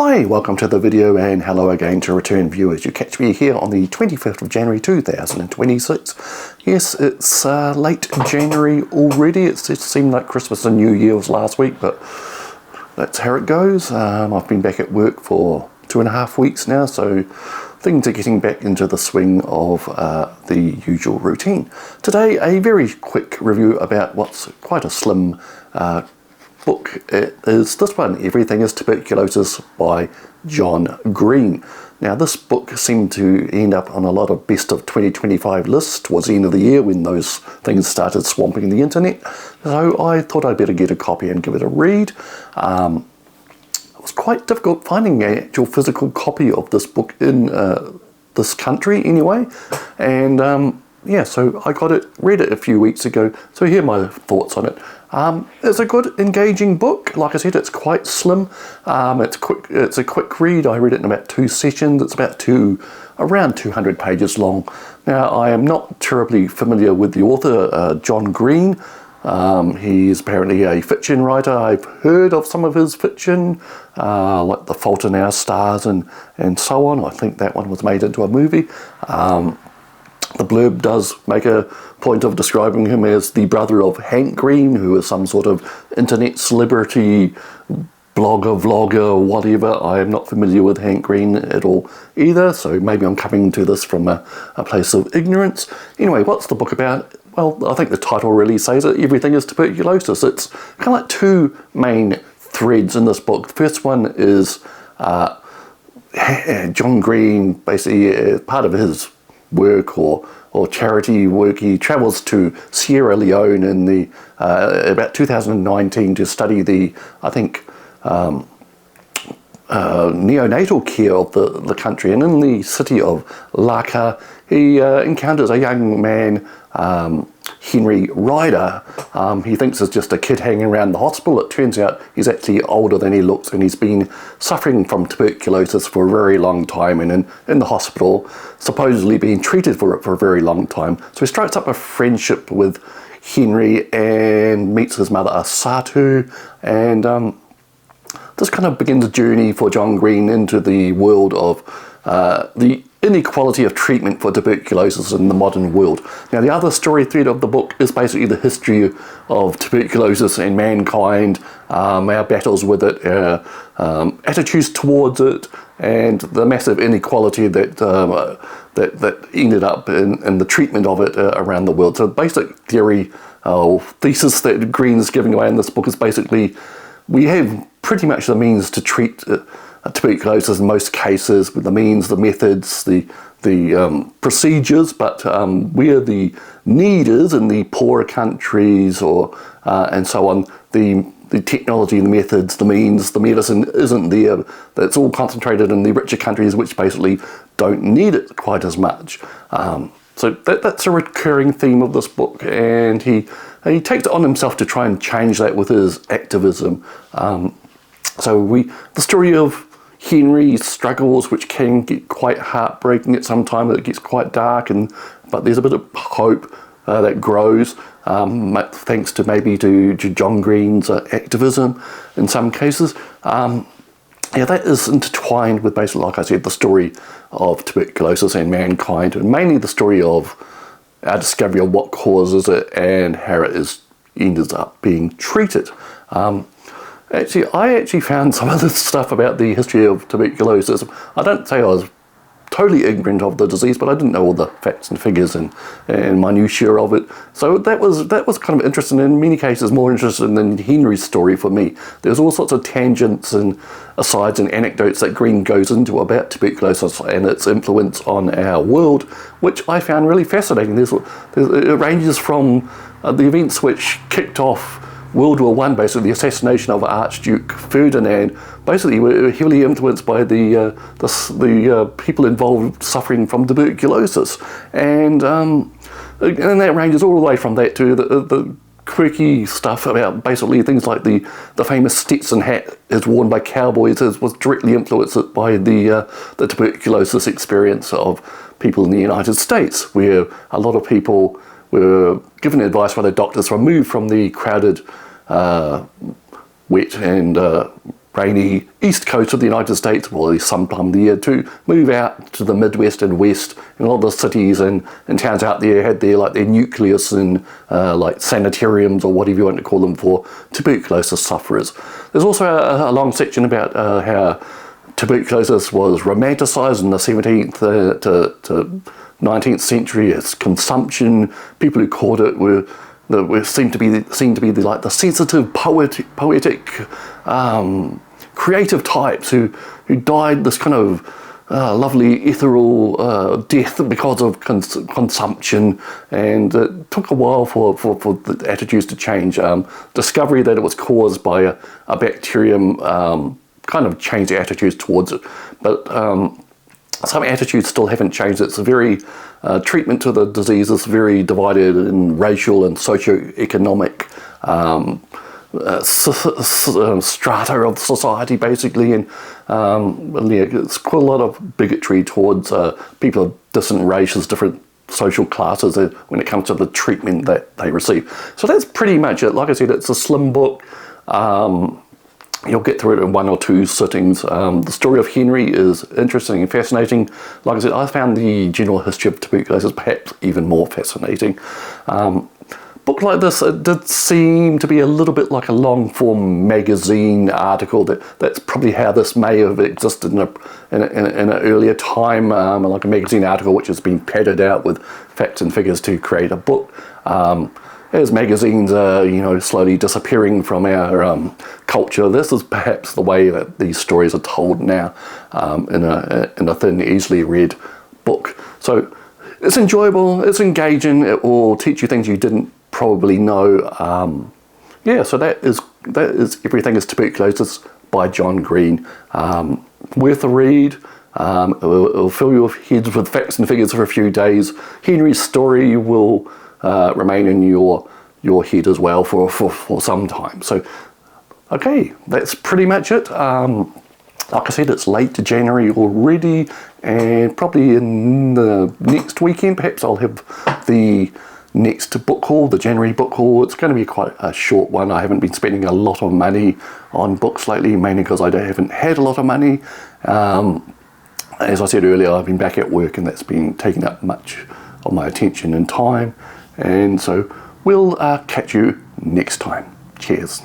Hi, welcome to the video and hello again to return viewers. You catch me here on the 25th of January 2026. Yes, it's late January already. It seemed like Christmas and New Year was last week, but that's how it goes. I've been back at work for 2.5 weeks now, so things are getting back into the swing of the usual routine. Today, a very quick review about what's quite a slim book. It is this one, Everything Is Tuberculosis by John Green. Now this book seemed to end up on a lot of best of 2025 lists towards the end of the year when those things started swamping the internet. So I thought I'd better get a copy and give it a read. It was quite difficult finding an actual physical copy of this book in this country anyway. And yeah, so I read it a few weeks ago, so here are my thoughts on it. It's a good, engaging book. Like I said, it's quite slim. It's a quick read. I read it in about 2 sessions. It's around 200 pages long. Now, I am not terribly familiar with the author, John Green. He's apparently a fiction writer. I've heard of some of his fiction, like The Fault in Our Stars and so on. I think that one was made into a movie. The blurb does make a point of describing him as the brother of Hank Green, who is some sort of internet celebrity, blogger, vlogger, whatever. I am not familiar with Hank Green at all either, so maybe I'm coming to this from a place of ignorance. Anyway, what's the book about? Well, I think the title really says it. Everything is tuberculosis. It's kind of like 2 main threads in this book. The first one is John Green, basically part of his work or charity work. He travels to Sierra Leone in the about 2019 to study the, I think, neonatal care of the country. And in the city of Laka, he encounters a young man, Henry Ryder. He thinks it's just a kid hanging around the hospital. It turns out he's actually older than he looks, and he's been suffering from tuberculosis for a very long time, and in the hospital, supposedly being treated for it for a very long time. So he strikes up a friendship with Henry and meets his mother, Asatu, and this kind of begins a journey for John Green into the world of the inequality of treatment for tuberculosis in the modern world. Now, the other story thread of the book is basically the history of tuberculosis and mankind, our battles with it, our attitudes towards it, and the massive inequality that ended up in the treatment of it around the world. So the basic theory or thesis that Green's giving away in this book is basically we have pretty much the means to treat tuberculosis in most cases, with the means, the methods, the procedures, but where the need is in the poorer countries or and so on, the technology, the methods, the means, the medicine isn't there. That's all concentrated in the richer countries, which basically don't need it quite as much. So that's a recurring theme of this book, and he takes it on himself to try and change that with his activism. So the story of Henry's struggles, which can get quite heartbreaking at some time, it gets quite dark, but there's a bit of hope that grows, thanks to maybe to John Green's activism in some cases. Yeah, that is intertwined with basically, like I said, the story of tuberculosis and mankind, and mainly the story of our discovery of what causes it and how it ends up being treated. I actually found some of this stuff about the history of tuberculosis. I don't say I was totally ignorant of the disease, but I didn't know all the facts and figures and minutiae of it. So that was kind of interesting, in many cases more interesting than Henry's story for me. There's all sorts of tangents and asides and anecdotes that Green goes into about tuberculosis and its influence on our world, which I found really fascinating. It ranges from the events which kicked off World War I, basically the assassination of Archduke Ferdinand, basically were heavily influenced by the people involved suffering from tuberculosis, and that ranges all the way from that to the quirky stuff about basically things like the famous Stetson hat is worn by cowboys was directly influenced by the tuberculosis experience of people in the United States, where a lot of people were given advice by their doctors to remove from the crowded, wet and rainy east coast of the United States, well, sometime of the year, to move out to the Midwest and West, and all the cities and towns out there had their nucleus and like sanitariums or whatever you want to call them for tuberculosis sufferers. There's also a long section about how tuberculosis was romanticised in the 17th to 19th century as consumption. People who caught it seemed to be the sensitive, poetic, creative types who died this kind of lovely ethereal death because of consumption, and it took a while for the attitudes to change. Discovery that it was caused by a bacterium kind of changed the attitudes towards it, but some attitudes still haven't changed. It's a very treatment to the disease is very divided in racial and socio-economic strata of society, basically, and it's quite a lot of bigotry towards people of different races, different social classes when it comes to the treatment that they receive. So that's pretty much it. Like I said, it's a slim book. You'll get through it in 1 or 2 sittings. The story of Henry is interesting and fascinating. Like I said, I found the general history of tuberculosis perhaps even more fascinating. Book like this, it did seem to be a little bit like a long-form magazine article. That's probably how this may have existed in an earlier time, like a magazine article which has been padded out with facts and figures to create a book. As magazines are, slowly disappearing from our culture, this is perhaps the way that these stories are told now, in a thin, easily read book. So it's enjoyable, it's engaging, it will teach you things you didn't probably know. So that is Everything Is Tuberculosis by John Green. Worth a read. It'll fill your heads with facts and figures for a few days. Henry's story will remain in your head as well for some time. So, okay, that's pretty much it. Like I said, it's late January already, and probably in the next weekend, perhaps I'll have the next book haul, the January book haul. It's going to be quite a short one. I haven't been spending a lot of money on books lately, mainly because I haven't had a lot of money. As I said earlier, I've been back at work, and that's been taking up much of my attention and time. And so we'll catch you next time. Cheers.